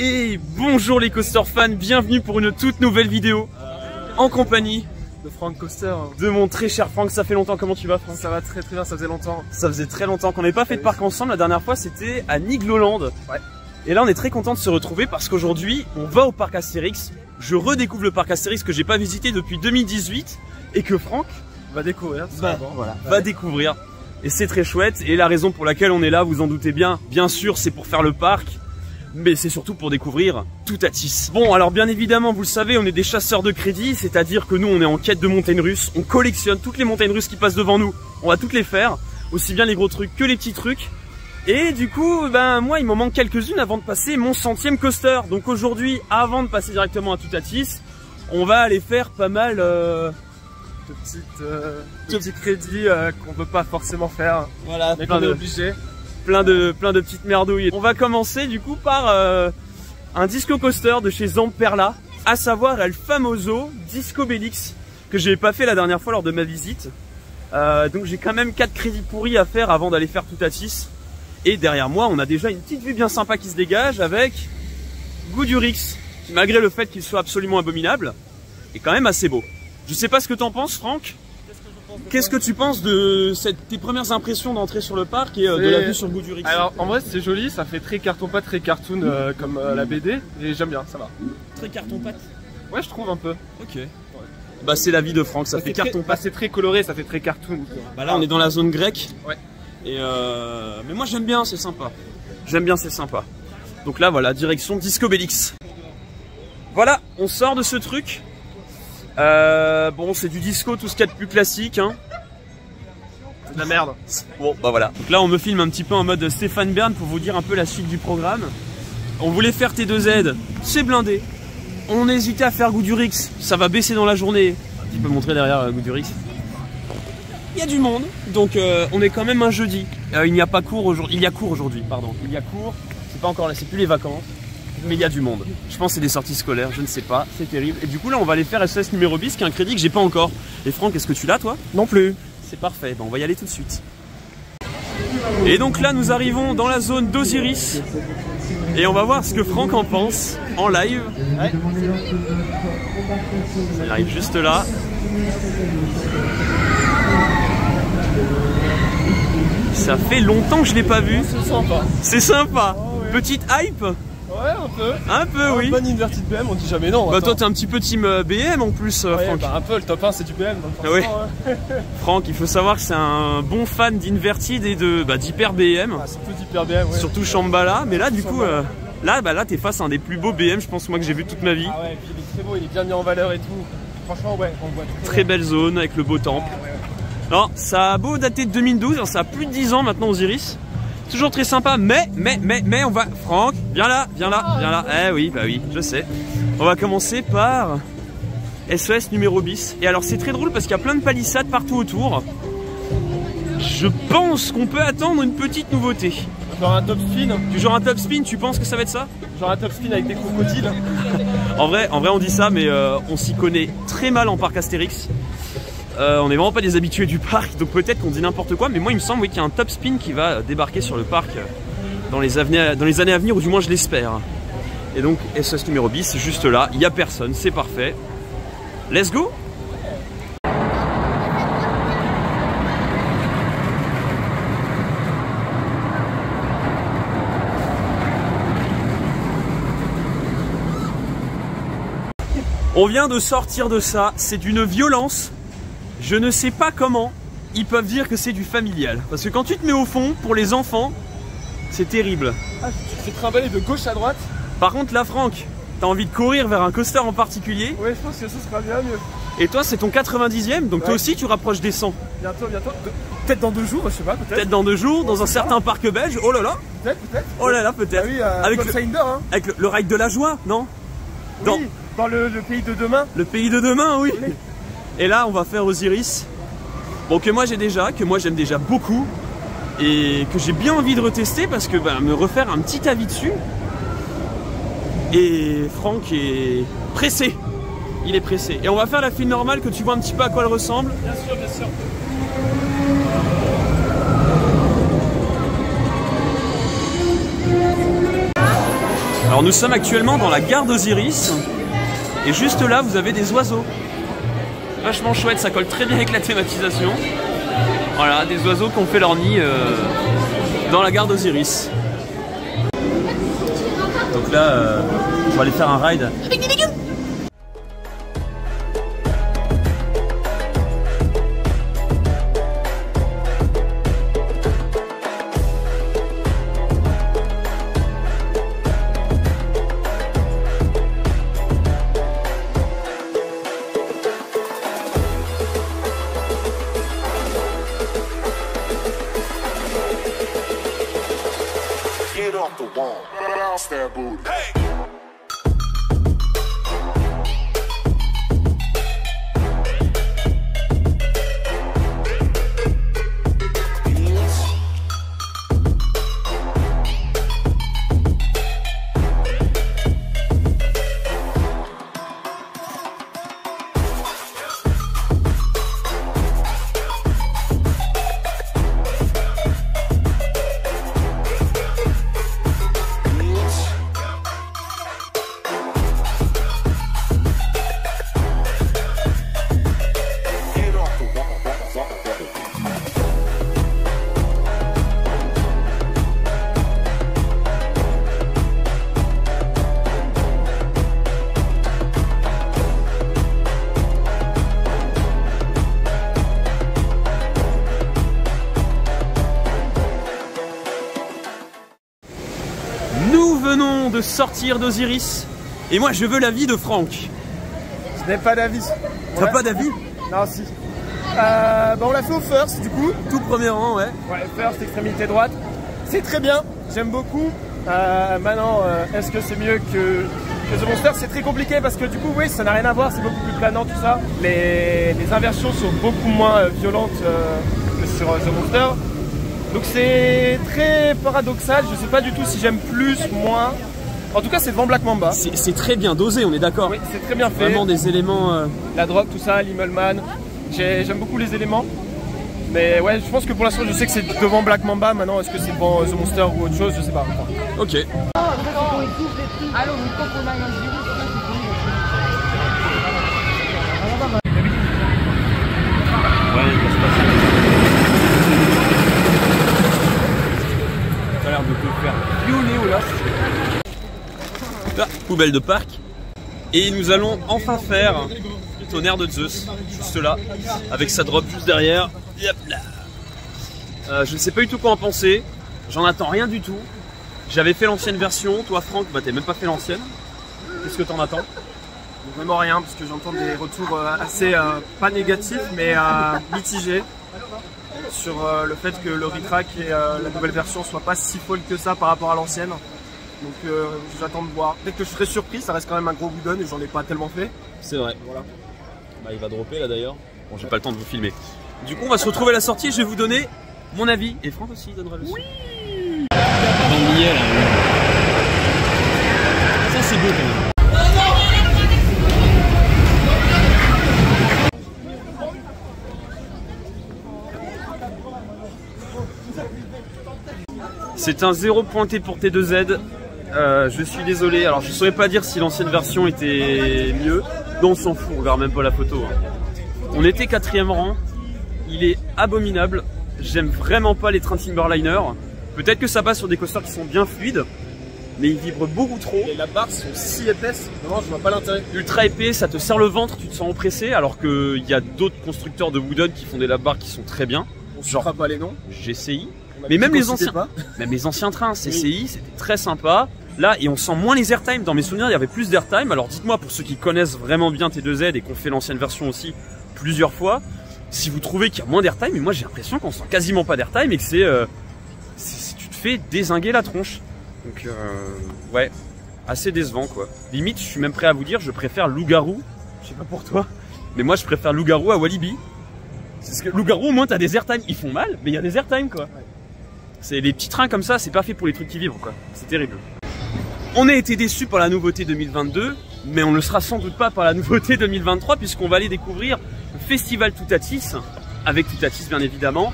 Et bonjour les coaster fans, bienvenue pour une toute nouvelle vidéo en compagnie de Franck Coaster. De mon très cher Franck. Ça fait longtemps, comment tu vas Franck? Ça va très bien, ça faisait longtemps. Ça faisait très longtemps qu'on n'avait pas fait de parc ensemble. La dernière fois c'était à Nigloland. Ouais. Et là on est très content de se retrouver parce qu'aujourd'hui on va au parc Astérix. Je redécouvre le parc Astérix que j'ai pas visité depuis 2018 et que Franck va découvrir. Va découvrir. Et c'est très chouette. Et la raison pour laquelle on est là, vous en doutez bien, bien sûr c'est pour faire le parc. Mais c'est surtout pour découvrir Toutatis. Bon, alors bien évidemment, vous le savez, on est des chasseurs de crédit, c'est-à-dire que nous, on est en quête de montagnes russes. On collectionne toutes les montagnes russes qui passent devant nous. On va toutes les faire, aussi bien les gros trucs que les petits trucs. Et du coup, ben moi, il m'en manque quelques-unes avant de passer mon 100e coaster. Donc aujourd'hui, avant de passer directement à Toutatis, on va aller faire pas mal de petits crédits qu'on peut pas forcément faire. Voilà, mais qu'on est obligé. Plein de petites merdouilles. On va commencer du coup par un disco coaster de chez Zamperla, à savoir El Famoso Disco Bellix, que j'ai pas fait la dernière fois lors de ma visite. Donc j'ai quand même 4 crédits pourris à faire avant d'aller faire Toutatis. Et derrière moi on a déjà une petite vue bien sympa qui se dégage avec Goudurix, qui malgré le fait qu'il soit absolument abominable, est quand même assez beau. Je sais pas ce que t'en penses Franck. Qu'est-ce que tu penses de tes premières impressions d'entrer sur le parc et de la vue sur Goudurix? Alors en vrai c'est joli, ça fait très carton pâte, très cartoon comme la BD et j'aime bien, ça va. Très carton pâte? Ouais, je trouve un peu. Ok. Ouais. Bah c'est l'avis de Franck, ça fait carton pâte. C'est très coloré, ça fait très cartoon. Bah là on est dans la zone grecque. Ouais. Et mais moi j'aime bien, c'est sympa. J'aime bien, c'est sympa. Donc là voilà, direction Disco Bellix. Voilà, on sort de ce truc. Bon, c'est du disco, tout ce qu'il y a de plus classique, hein. C'est de la merde. Bon, bah voilà. Donc là, on me filme un petit peu en mode Stéphane Bern pour vous dire un peu la suite du programme. On voulait faire T2Z, c'est blindé. On hésitait à faire Goudurix, ça va baisser dans la journée. Tu peux montrer derrière Goudurix. Il y a du monde, donc on est quand même un jeudi. Il n'y a pas cours aujourd'hui. Il y a cours aujourd'hui, pardon. Il y a cours. C'est pas encore là, c'est plus les vacances. Mais il y a du monde. Je pense que c'est des sorties scolaires, je ne sais pas, c'est terrible. Et du coup là on va aller faire SOS numéro bis, qui est un crédit que j'ai pas encore. Et Franck, est-ce que tu l'as toi? Non plus. C'est parfait, ben, on va y aller tout de suite. Et donc là nous arrivons dans la zone d'Osiris. Et on va voir ce que Franck en pense en live. Ouais. Ça arrive juste là. Ça fait longtemps que je l'ai pas vu. C'est sympa. C'est sympa. Oh, ouais. Petite hype. Ouais, un peu. Un peu, oui. Bonne inverted BM, on dit jamais non. Bah, toi, t'es un petit peu team BM en plus, ouais, Franck. Bah, un peu, le top 1 c'est du BM. Donc ouais. Franck, il faut savoir que c'est un bon fan d'inverted et d'hyper BM. Ah, surtout d'hyper BM, ouais. Surtout Shambhala. Mais là, du coup, là, t'es face à un des plus beaux BM, je pense, moi, que j'ai vu toute ma vie. Ah ouais, et puis il est très beau, il est bien mis en valeur et tout. Franchement, ouais, on voit très belle zone avec le beau temple. Ouais. Alors, ça a beau dater de 2012, alors ça a plus de 10 ans maintenant, Osiris. Toujours très sympa, mais on va... Franck, viens là. Eh oui, bah oui, je sais. On va commencer par SOS numéro bis. Et alors c'est très drôle parce qu'il y a plein de palissades partout autour. Je pense qu'on peut attendre une petite nouveauté. Genre un top spin. Genre un top spin, tu penses que ça va être ça? Genre un top spin avec des crocodiles. en vrai on dit ça, mais on s'y connaît très mal en parc Astérix. On n'est vraiment pas des habitués du parc, donc peut-être qu'on dit n'importe quoi, mais moi il me semble qu'il y a un top spin qui va débarquer sur le parc dans les années à venir, ou du moins je l'espère. Et donc SOS numéro bis, juste là, il n'y a personne, c'est parfait. Let's go! On vient de sortir de ça, c'est d'une violence. Je ne sais pas comment ils peuvent dire que c'est du familial. Parce que quand tu te mets au fond, pour les enfants, c'est terrible. Ah, tu fais trimballer de gauche à droite. Par contre là, Franck, t'as envie de courir vers un coaster en particulier. Ouais, je pense que ça sera bien mieux. Et toi, c'est ton 90e, donc ouais. Toi aussi tu rapproches des 100. Bientôt. Peut-être dans 2 jours, je sais pas, peut-être. Peut-être dans 2 jours, dans un certain parc belge. Oh là là. Peut-être. Oh là là, peut-être. Ah oui, avec le ride de la joie, non? Oui, dans le pays de demain. Le pays de demain, oui. Et là, on va faire Osiris. Bon, que moi j'aime déjà beaucoup. Et que j'ai bien envie de retester parce que me refaire un petit avis dessus. Et Franck est pressé. Il est pressé. Et on va faire la file normale, que tu vois un petit peu à quoi elle ressemble. Bien sûr, bien sûr. Alors nous sommes actuellement dans la gare d'Osiris et juste là vous avez des oiseaux. Vachement chouette, ça colle très bien avec la thématisation. Voilà, des oiseaux qui ont fait leur nid dans la gare d'Osiris. Donc là, on va aller faire un ride. Avec des légumes. Get off the wall, bounce that booty. Hey! De sortir d'Osiris et moi je veux l'avis de Franck. Je n'ai pas d'avis. T'as pas d'avis? Non, si. On l'a fait au first du coup. Tout premier rang, ouais. Ouais, first, extrémité droite. C'est très bien, j'aime beaucoup. Maintenant, est-ce que c'est mieux que The Monster? C'est très compliqué parce que du coup, oui, ça n'a rien à voir, c'est beaucoup plus planant tout ça. Les inversions sont beaucoup moins violentes que sur The Monster. Donc c'est très paradoxal, je sais pas du tout si j'aime plus, moins. En tout cas, c'est devant Black Mamba. C'est très bien dosé, on est d'accord. Oui, c'est très bien fait. Vraiment des éléments... La drogue, tout ça, l'Immelman. J'aime beaucoup les éléments. Mais ouais, je pense que pour l'instant, je sais que c'est devant Black Mamba. Maintenant, est-ce que c'est devant The Monster ou autre chose? Je sais pas. Ok. Ça a l'air de te faire violer, là. Là, poubelle de parc. Et nous allons enfin faire Tonnerre de Zeus, juste là, avec sa drop juste derrière. Yep, là. Je ne sais pas du tout quoi en penser, j'en attends rien du tout. J'avais fait l'ancienne version, toi Franck, bah t'as même pas fait l'ancienne. Qu'est-ce que t'en attends? Vraiment rien, parce que j'entends des retours assez, pas négatifs, mais mitigés. Sur le fait que le retrack et la nouvelle version soient pas si folles que ça par rapport à l'ancienne. Donc j'attends de voir. Peut-être que je serai surpris, ça reste quand même un gros Wooden et j'en ai pas tellement fait. C'est vrai. Voilà. Bah, il va dropper là d'ailleurs. Bon, j'ai pas le temps de vous filmer. Du coup, on va se retrouver à la sortie et je vais vous donner mon avis. Et Franck aussi donnera le sien. Oui. Dans le billet, là. Ça, c'est beau quand même. C'est un 0 pointé pour T2Z. Je suis désolé, alors je saurais pas dire si l'ancienne version était mieux. Non, on s'en fout, on regarde même pas la photo. Hein. On était 4e rang. Il est abominable. J'aime vraiment pas les trains Timberliner. Peut-être que ça passe sur des coasters qui sont bien fluides, mais ils vibrent beaucoup trop. Et la barre sont si épaisses, non, je vois pas l'intérêt. Ultra épais, ça te serre le ventre, tu te sens oppressé, alors qu'il y a d'autres constructeurs de Wooden qui font des lap bars qui sont très bien. On ne fera pas les noms. GCI. Mais même les anciens trains, CCI, c'était très sympa. Là, et on sent moins les airtime. Dans mes souvenirs, il y avait plus d'airtime. Alors dites-moi, pour ceux qui connaissent vraiment bien T2Z et qu'on fait l'ancienne version aussi plusieurs fois, si vous trouvez qu'il y a moins d'airtime, mais moi j'ai l'impression qu'on sent quasiment pas d'airtime et que tu te fais dézinguer la tronche. Donc ouais, assez décevant quoi. Limite, je suis même prêt à vous dire, je préfère Loup-Garou. Je sais pas pour toi, mais moi je préfère Loup-Garou à Walibi. Parce que Loup-Garou, au moins t'as des airtime, ils font mal, mais il y a des airtime quoi. Ouais. C'est les petits trains comme ça, c'est pas fait pour les trucs qui vibrent quoi. C'est terrible. On a été déçus par la nouveauté 2022, mais on ne le sera sans doute pas par la nouveauté 2023 puisqu'on va aller découvrir le Festival Toutatis, avec Toutatis bien évidemment.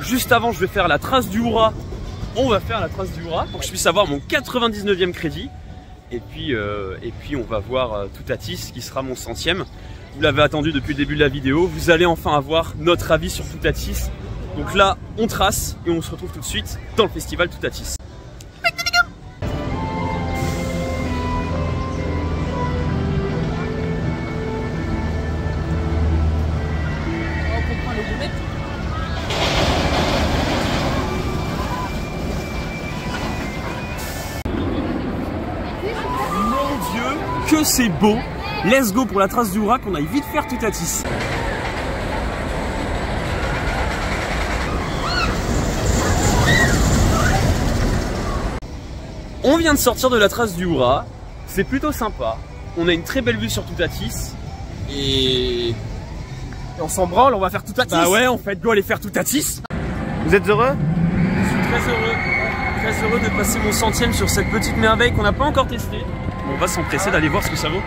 Juste avant, je vais faire la trace du Hurrah. On va faire la trace du Hurrah pour que je puisse avoir mon 99e crédit. Et puis on va voir Toutatis qui sera mon 100e. Vous l'avez attendu depuis le début de la vidéo. Vous allez enfin avoir notre avis sur Toutatis. Donc là, on trace et on se retrouve tout de suite dans le festival Toutatis. Mon Dieu, que c'est beau! Let's go pour la trace du Hura, qu'on aille vite faire Toutatis. On vient de sortir de la trace du Hura, c'est plutôt sympa. On a une très belle vue sur Toutatis et on s'en branle, on va faire Toutatis. Bah ouais, en fait, go aller faire Toutatis. Vous êtes heureux? Je suis très heureux de passer mon 100e sur cette petite merveille qu'on n'a pas encore testée. On va s'empresser d'aller voir ce que ça vaut.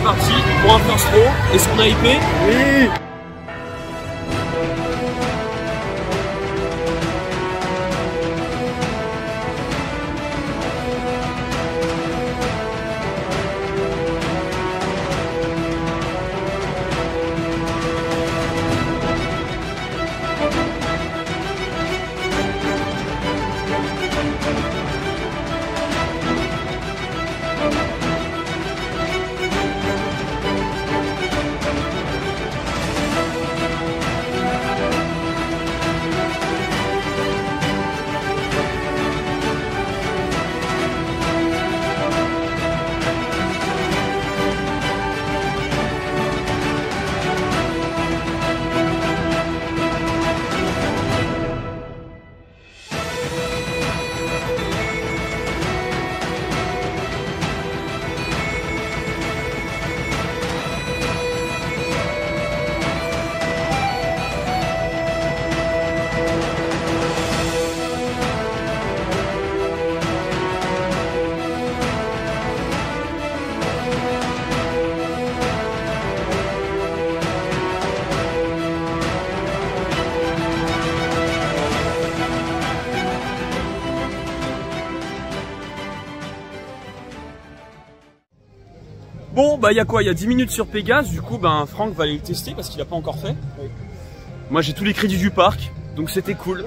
Parti pour un first row. Est-ce qu'on a hypé? Oui. Bon bah il y a quoi? Il y a 10 minutes sur Pégase, du coup ben Franck va aller le tester parce qu'il a pas encore fait. Oui. Moi j'ai tous les crédits du parc, donc c'était cool.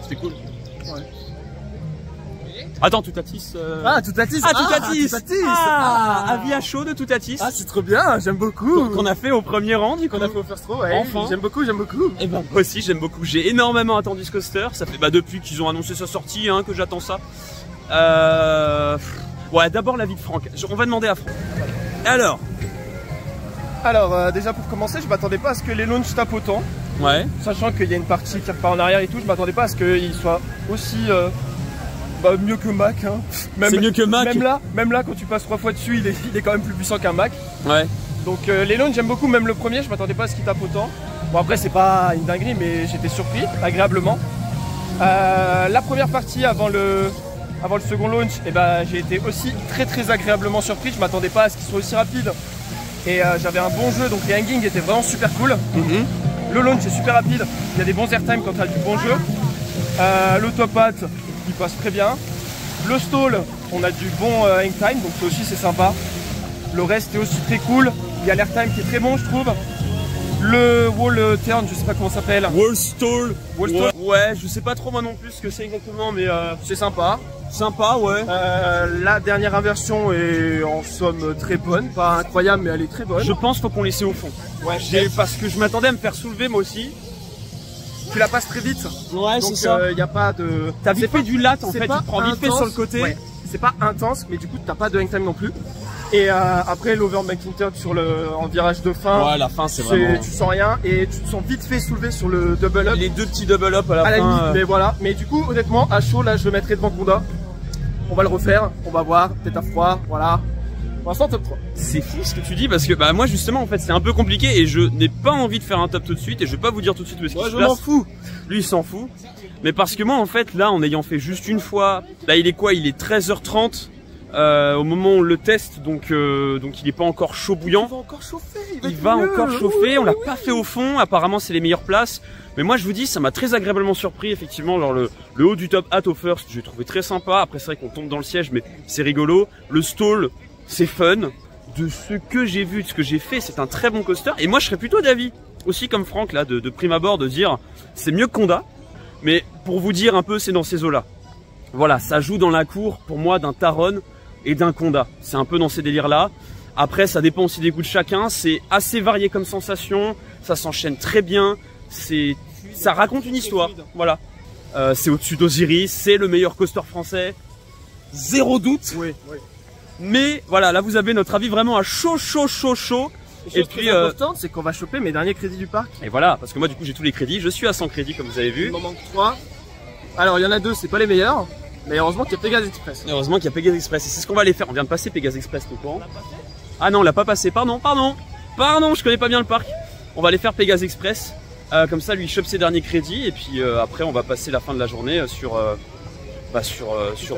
C'était cool. Ouais. Attends, Toutatis. Ah, Toutatis. Ah, Toutatis. Avis à chaud de Toutatis. Ah, c'est trop bien, j'aime beaucoup. Qu'on a fait au premier rang, du coup. Qu'on a fait au first row, ouais. Enfin. J'aime beaucoup, j'aime beaucoup. Et ben moi aussi j'aime beaucoup. J'ai énormément attendu ce coaster. Ça fait depuis qu'ils ont annoncé sa sortie hein, que j'attends ça. Ouais, d'abord l'avis de Franck. On va demander à Franck. Alors déjà pour commencer, je m'attendais pas à ce que les launches tapent autant. Ouais. Sachant qu'il y a une partie qui repart en arrière et tout, je m'attendais pas à ce qu'il soit aussi mieux que Mac. Hein. C'est mieux que Mac. Même là, quand tu passes 3 fois dessus, il est quand même plus puissant qu'un Mac. Ouais. Donc les launches, j'aime beaucoup, même le premier, je m'attendais pas à ce qu'il tape autant. Bon après, c'est pas une dinguerie, mais j'étais surpris, agréablement. La première partie avant le second launch, j'ai été aussi très agréablement surpris. Je m'attendais pas à ce qu'il soit aussi rapide. Et j'avais un bon jeu, donc les hangings étaient vraiment super cool. Le launch est super rapide, il y a des bons airtime quand tu as du bon jeu. L'autopat, il passe très bien. Le stall, on a du bon hang time, donc ça aussi c'est sympa. Le reste est aussi très cool. Il y a l'airtime qui est très bon, je trouve. Le wall turn, je sais pas comment ça s'appelle. Wall stall. Ouais, je sais pas trop moi non plus ce que c'est exactement, mais c'est sympa. Sympa, ouais. La dernière inversion est en somme très bonne, pas incroyable, mais elle est très bonne. Je pense qu'il faut qu'on laisse au fond. Ouais, parce que je m'attendais à me faire soulever moi aussi. tu la passes très vite. Ouais, c'est ça. Il y a pas de. T'as vite fait du lat en fait, tu prends vite fait sur le côté. Ouais. C'est pas intense, mais du coup t'as pas de hang time non plus. Et après l'over McIntyre en virage de fin. Ouais, la fin c'est vraiment. Tu sens rien et tu te sens vite fait soulever sur le double up. Les deux petits double up à la fin. Limite, mais voilà. Mais du coup, honnêtement, à chaud, là je le mettrai devant Konda. On va le refaire, on va voir, peut-être à froid, voilà. Pour l'instant, top 3. C'est fou ce que tu dis parce que bah moi justement en fait c'est un peu compliqué et je n'ai pas envie de faire un top tout de suite et je vais pas vous dire tout de suite parce que je m'en fous. Lui il s'en fout. Mais parce que moi en fait là en ayant fait juste une fois, là il est quoi? Il est 13h30 au moment où on le teste donc il est pas encore chaud bouillant. Il va encore chauffer. Il va encore chauffer, on l'a pas fait au fond, apparemment c'est les meilleures places. Mais moi je vous dis ça m'a très agréablement surpris effectivement, genre le haut du top hat au first j'ai trouvé très sympa. Après c'est vrai qu'on tombe dans le siège mais c'est rigolo. Le stall c'est fun. De ce que j'ai vu, de ce que j'ai fait, c'est un très bon coaster. Et moi je serais plutôt d'avis, aussi comme Franck là, de prime abord, de dire c'est mieux que Konda. Mais pour vous dire un peu c'est dans ces eaux là. Voilà, ça joue dans la cour pour moi d'un Taron et d'un Konda. C'est un peu dans ces délires là. Après ça dépend aussi des goûts de chacun. C'est assez varié comme sensation. Ça s'enchaîne très bien. Ça raconte une histoire. Voilà. C'est au-dessus d'Osiris. C'est le meilleur coaster français. Zéro doute. Oui, oui. Mais voilà, là vous avez notre avis vraiment à chaud. Et puis importante, c'est qu'on va choper mes derniers crédits du parc. Et voilà, parce que moi du coup j'ai tous les crédits. Je suis à 100 crédits comme vous avez vu. Il m'en manque 3. Alors il y en a 2, c'est pas les meilleurs. Mais heureusement qu'il y a Pégase Express. Heureusement qu'il y a Pégase Express. Et c'est ce qu'on va aller faire. On vient de passer Pégase Express tout le temps. Ah non, on l'a pas passé. Pardon, je connais pas bien le parc. On va aller faire Pégase Express. Comme ça, lui, il chope ses derniers crédits. Et puis après, on va passer la fin de la journée sur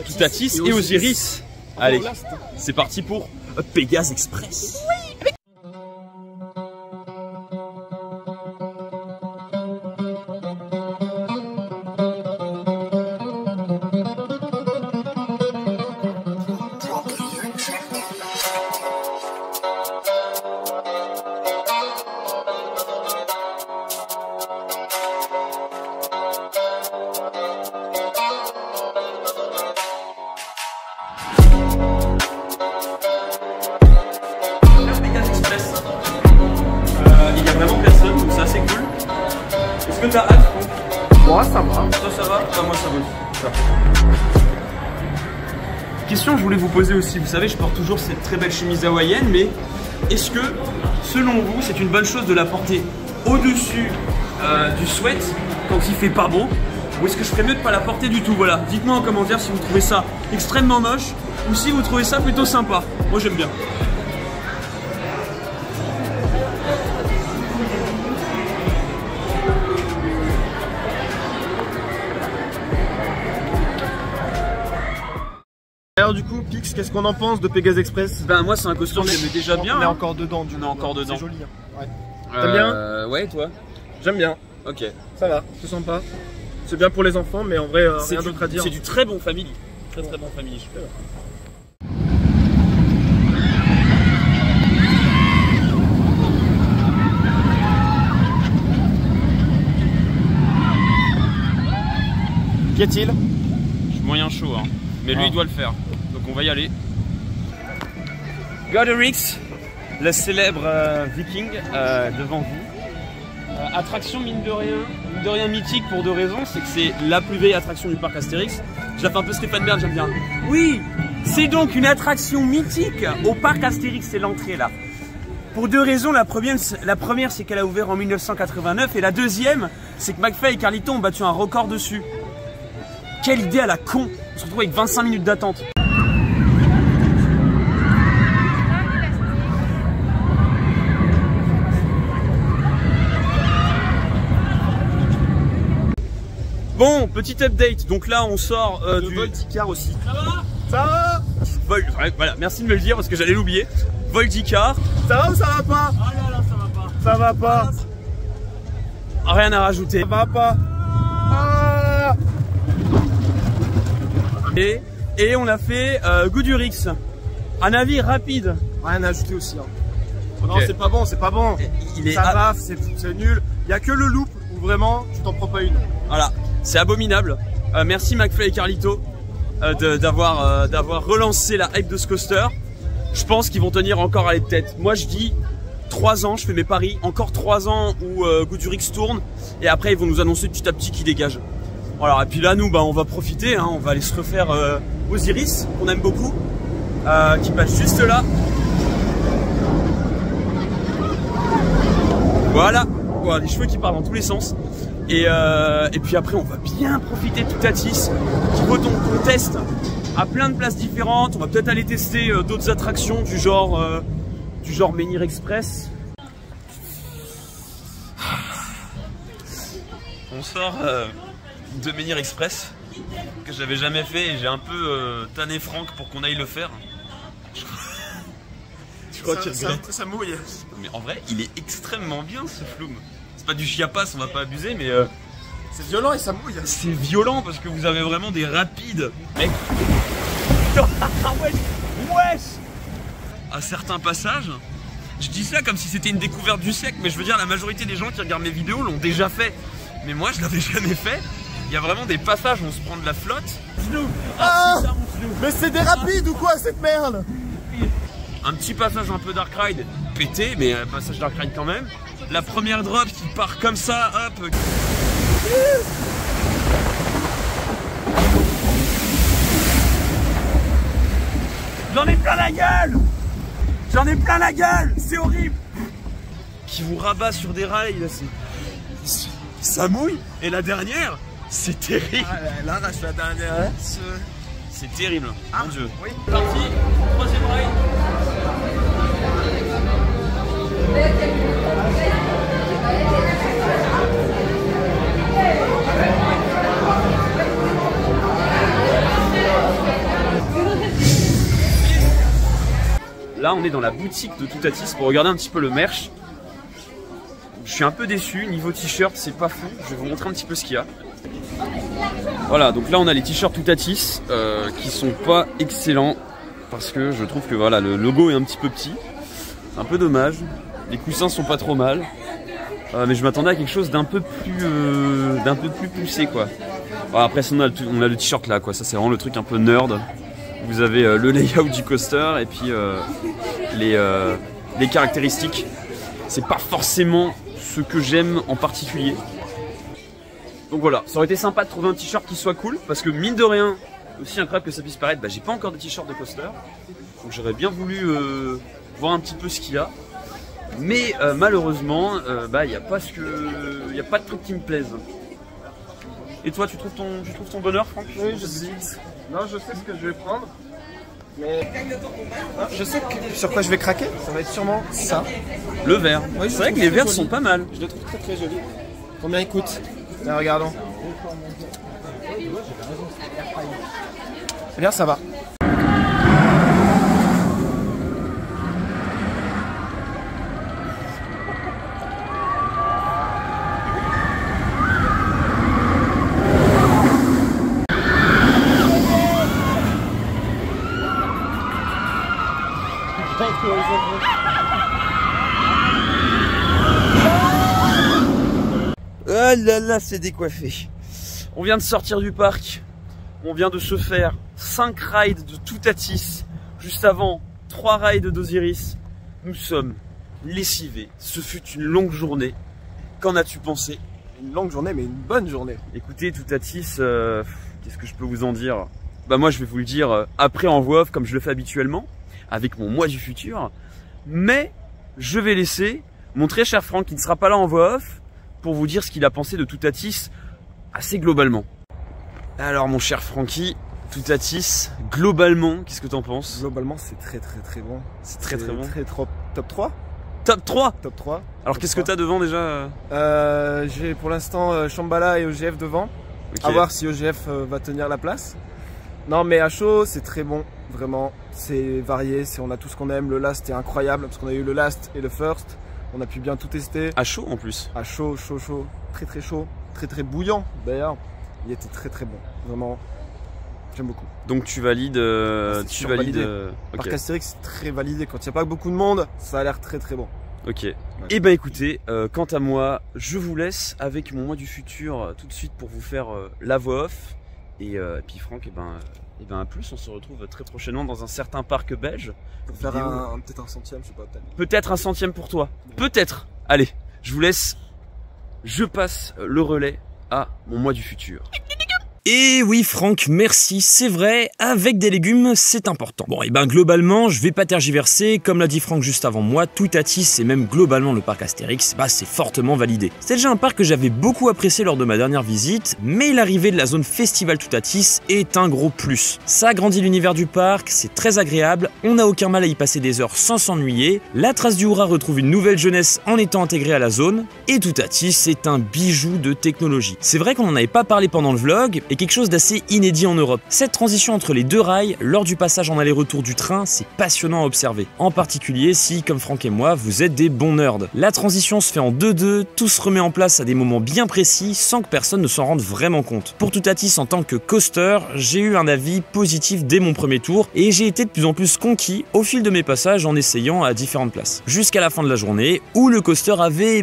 Toutatis et Osiris. Allez, c'est parti pour Pégase Express. Oui. T'as hâte? Moi ça va. Toi ça va? Moi ça va. Question que je voulais vous poser aussi, vous savez je porte toujours cette très belle chemise hawaïenne, mais est-ce que selon vous c'est une bonne chose de la porter au-dessus du sweat quand il fait pas beau, ou est-ce que je ferais mieux de pas la porter du tout? Voilà, dites-moi en commentaire si vous trouvez ça extrêmement moche ou si vous trouvez ça plutôt sympa. Moi j'aime bien. Alors du coup, Pix, qu'est-ce qu'on en pense de Pégase Express? Ben moi c'est un coaster que j'aimais déjà bien. On est encore dedans. On est encore dedans. C'est joli. Hein. Ouais. T'aimes bien? Ouais, toi? J'aime bien. Ok. Ça va, c'est sympa. C'est bien pour les enfants, mais en vrai, rien d'autre à dire. C'est du très bon family. Très bon family. Qu'y a-t-il? Je suis moyen chaud, hein. Mais lui il doit le faire, donc on va y aller. Goderix, le célèbre viking devant vous. Attraction mine de rien mythique pour deux raisons. C'est que c'est la plus vieille attraction du parc Astérix. Je la fais un peu Stéphane Bern, j'aime bien. Oui, c'est donc une attraction mythique au parc Astérix, c'est l'entrée là. Pour deux raisons, la première c'est qu'elle a ouvert en 1989 et la deuxième c'est que McFly et Carlito ont battu un record dessus. Quelle idée à la con! On se retrouve avec 25 minutes d'attente. Bon, petit update. Donc là, on sort du Volticar aussi. Ça va? Ça va? Voilà, merci de me le dire parce que j'allais l'oublier. Volticar. Ça va ou ça va pas? Ah là là, ça va pas. Ça va pas. Rien à rajouter. Ça va pas. Ah. Et on a fait Goderix. Un avis rapide. Rien à ajouter aussi. Hein. Okay. Non, c'est pas bon, c'est pas bon. Ça va, c'est nul. Il y a que le loop où vraiment tu t'en prends pas une. Voilà, c'est abominable. Merci McFly et Carlito d'avoir relancé la hype de ce coaster. Je pense qu'ils vont tenir encore à les têtes. Moi je dis 3 ans, je fais mes paris, encore 3 ans où Goudurix tourne, et après ils vont nous annoncer petit à petit qui dégage. Voilà, et puis là nous on va profiter, hein, on va aller se refaire Osiris, qu'on aime beaucoup, qui passe juste là. Voilà, les cheveux qui partent dans tous les sens. Et puis après on va bien profiter de Toutatis, qui vaut qu'on teste à plein de places différentes. On va peut-être aller tester d'autres attractions du genre Menhir Express. On sort de Menhir Express que j'avais jamais fait et j'ai un peu tanné Franck pour qu'on aille le faire. Je crois qu'il regrette. Ça mouille. Mais en vrai, il est extrêmement bien ce Flume. C'est pas du chiapas, on va pas abuser, mais c'est violent et ça mouille. C'est violent parce que vous avez vraiment des rapides. Mec. Wesh. À certains passages, je dis ça comme si c'était une découverte du siècle, mais je veux dire la majorité des gens qui regardent mes vidéos l'ont déjà fait. Mais moi je l'avais jamais fait. Il y a vraiment des passages où on se prend de la flotte. Ah, mais c'est des rapides ou quoi cette merde? Un petit passage un peu Dark Ride pété, mais un passage Dark Ride quand même. La première drop qui part comme ça, hop. J'en ai plein la gueule! J'en ai plein la gueule! C'est horrible! Qui vous rabat sur des rails, là, ça mouille! Et la dernière, c'est terrible! Ah, là, la dernière. C'est terrible, mon Dieu. Oui. Parti, 3e rail. Là on est dans la boutique de Toutatis pour regarder un petit peu le merch. Je suis un peu déçu, niveau t-shirt c'est pas fou, je vais vous montrer un petit peu ce qu'il y a. Voilà, donc là on a les t-shirts Toutatis qui sont pas excellents parce que je trouve que voilà, le logo est un petit peu petit. C'est un peu dommage, les coussins sont pas trop mal. Mais je m'attendais à quelque chose d'un peu plus poussé quoi. Voilà, après on a le t-shirt là quoi, ça c'est vraiment le truc un peu nerd. Vous avez le layout du coaster et puis les caractéristiques. C'est pas forcément ce que j'aime en particulier. Donc voilà, ça aurait été sympa de trouver un t-shirt qui soit cool parce que mine de rien, aussi incroyable que ça puisse paraître, j'ai pas encore de t-shirt de coaster. Donc j'aurais bien voulu voir un petit peu ce qu'il y a. Mais malheureusement, il n'y a pas de truc qui me plaise. Et toi, tu trouves ton bonheur, Franck? Oui, je sais. Non, je sais ce que je vais prendre. Mais je sais sur quoi je vais craquer. Ça va être sûrement ça. Le vert. Oui, c'est vrai que les verts sont pas mal. Je le trouve très très joli. Combien il coûte? Là, regardons. Eh bien, ça va. Ah là là, c'est décoiffé. On vient de sortir du parc. On vient de se faire 5 rides de Toutatis. Juste avant, 3 rides d'Osiris. Nous sommes lessivés. Ce fut une longue journée. Qu'en as-tu pensé? Une longue journée, mais une bonne journée. Écoutez, Toutatis, qu'est-ce que je peux vous en dire? Bah moi, je vais vous le dire après en voix off, comme je le fais habituellement, avec mon moi du futur. Mais je vais laisser mon très cher Franck, qui ne sera pas là en voix off, pour vous dire ce qu'il a pensé de Toutatis assez globalement. Alors mon cher Francky, Toutatis, globalement, qu'est-ce que t'en penses? Globalement, c'est très très très bon. C'est très très bon. Top 3? Top 3? Top 3. Alors qu'est-ce que t'as devant déjà? J'ai pour l'instant Shambhala et OGF devant. Okay. À voir si OGF va tenir la place. Non mais à chaud, c'est très bon. Vraiment, c'est varié, on a tout ce qu'on aime. Le last est incroyable parce qu'on a eu le last et le first. On a pu bien tout tester. À chaud en plus. À chaud, chaud. Très très chaud. Très très bouillant d'ailleurs. Il était très très bon. Vraiment, j'aime beaucoup. Donc tu valides. Tu valides. Okay. Parc Astérix, c'est très validé. Quand il n'y a pas beaucoup de monde, ça a l'air très très bon. Ok. Ouais. Et bah écoutez, quant à moi, je vous laisse avec mon moi du futur tout de suite pour vous faire la voix off. Et puis Franck, Et ben à plus, on se retrouve très prochainement dans un certain parc belge. Pour faire peut-être un centième, je sais pas. Peut-être un centième pour toi. Peut-être. Allez, je vous laisse. Je passe le relais à mon moi du futur. Et oui Franck, merci, c'est vrai, avec des légumes, c'est important. Bon, et ben globalement, je vais pas tergiverser, comme l'a dit Franck juste avant moi, Toutatis et même globalement le parc Astérix, bah c'est fortement validé. C'est déjà un parc que j'avais beaucoup apprécié lors de ma dernière visite, mais l'arrivée de la zone Festival Toutatis est un gros plus. Ça agrandit l'univers du parc, c'est très agréable, on n'a aucun mal à y passer des heures sans s'ennuyer, la trace du Hourra retrouve une nouvelle jeunesse en étant intégrée à la zone, et Toutatis est un bijou de technologie. C'est vrai qu'on en avait pas parlé pendant le vlog, et quelque chose d'assez inédit en Europe. Cette transition entre les deux rails, lors du passage en aller-retour du train, c'est passionnant à observer. En particulier si, comme Franck et moi, vous êtes des bons nerds. La transition se fait en 2-2, tout se remet en place à des moments bien précis, sans que personne ne s'en rende vraiment compte. Pour Toutatis en tant que coaster, j'ai eu un avis positif dès mon premier tour, et j'ai été de plus en plus conquis au fil de mes passages en essayant à différentes places. Jusqu'à la fin de la journée, où le coaster avait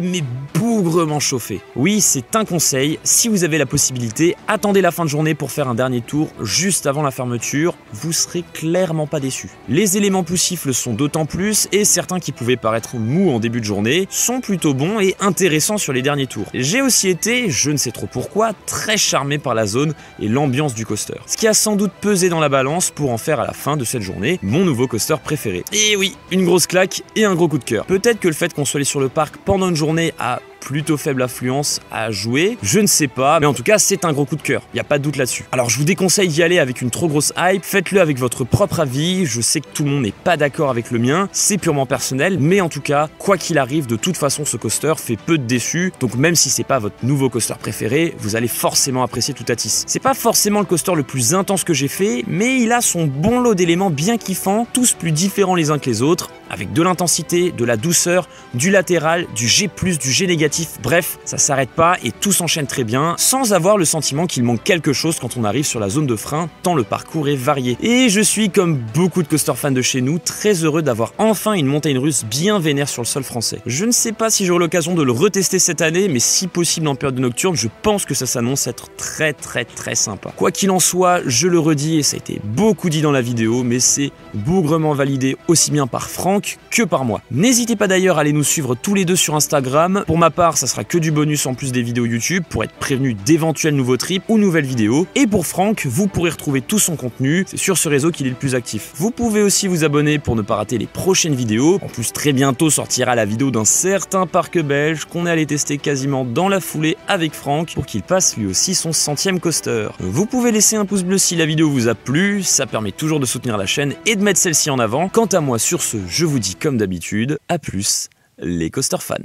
bougrement chauffé. Oui, c'est un conseil, si vous avez la possibilité, attendez la fin de journée pour faire un dernier tour juste avant la fermeture, vous serez clairement pas déçus. Les éléments poussifs le sont d'autant plus et certains qui pouvaient paraître mous en début de journée sont plutôt bons et intéressants sur les derniers tours. J'ai aussi été, je ne sais trop pourquoi, très charmé par la zone et l'ambiance du coaster. Ce qui a sans doute pesé dans la balance pour en faire à la fin de cette journée mon nouveau coaster préféré. Et oui, une grosse claque et un gros coup de cœur. Peut-être que le fait qu'on soit allé sur le parc pendant une journée a plutôt faible affluence à jouer, je ne sais pas, mais en tout cas c'est un gros coup de cœur, il n'y a pas de doute là-dessus. Alors je vous déconseille d'y aller avec une trop grosse hype, faites-le avec votre propre avis, je sais que tout le monde n'est pas d'accord avec le mien, c'est purement personnel, mais en tout cas, quoi qu'il arrive, de toute façon ce coaster fait peu de déçus, donc même si c'est pas votre nouveau coaster préféré, vous allez forcément apprécier Toutatis. C'est pas forcément le coaster le plus intense que j'ai fait, mais il a son bon lot d'éléments bien kiffants, tous plus différents les uns que les autres, avec de l'intensité, de la douceur, du latéral, du G+, du G négatif, bref, ça s'arrête pas et tout s'enchaîne très bien, sans avoir le sentiment qu'il manque quelque chose quand on arrive sur la zone de frein, tant le parcours est varié. Et je suis, comme beaucoup de coaster fans de chez nous, très heureux d'avoir enfin une montagne russe bien vénère sur le sol français. Je ne sais pas si j'aurai l'occasion de le retester cette année, mais si possible en période nocturne, je pense que ça s'annonce être très sympa. Quoi qu'il en soit, je le redis et ça a été beaucoup dit dans la vidéo, mais c'est bougrement validé aussi bien par Franck que par moi. N'hésitez pas d'ailleurs à aller nous suivre tous les deux sur Instagram. Pour ma part, ça sera que du bonus en plus des vidéos YouTube pour être prévenu d'éventuels nouveaux trips ou nouvelles vidéos. Et pour Franck, vous pourrez retrouver tout son contenu, c'est sur ce réseau qu'il est le plus actif. Vous pouvez aussi vous abonner pour ne pas rater les prochaines vidéos. En plus, très bientôt sortira la vidéo d'un certain parc belge qu'on est allé tester quasiment dans la foulée avec Franck pour qu'il passe lui aussi son 100e coaster. Vous pouvez laisser un pouce bleu si la vidéo vous a plu, ça permet toujours de soutenir la chaîne et de mettre celle-ci en avant. Quant à moi, sur ce, je vous dis comme d'habitude, à plus les coaster fans.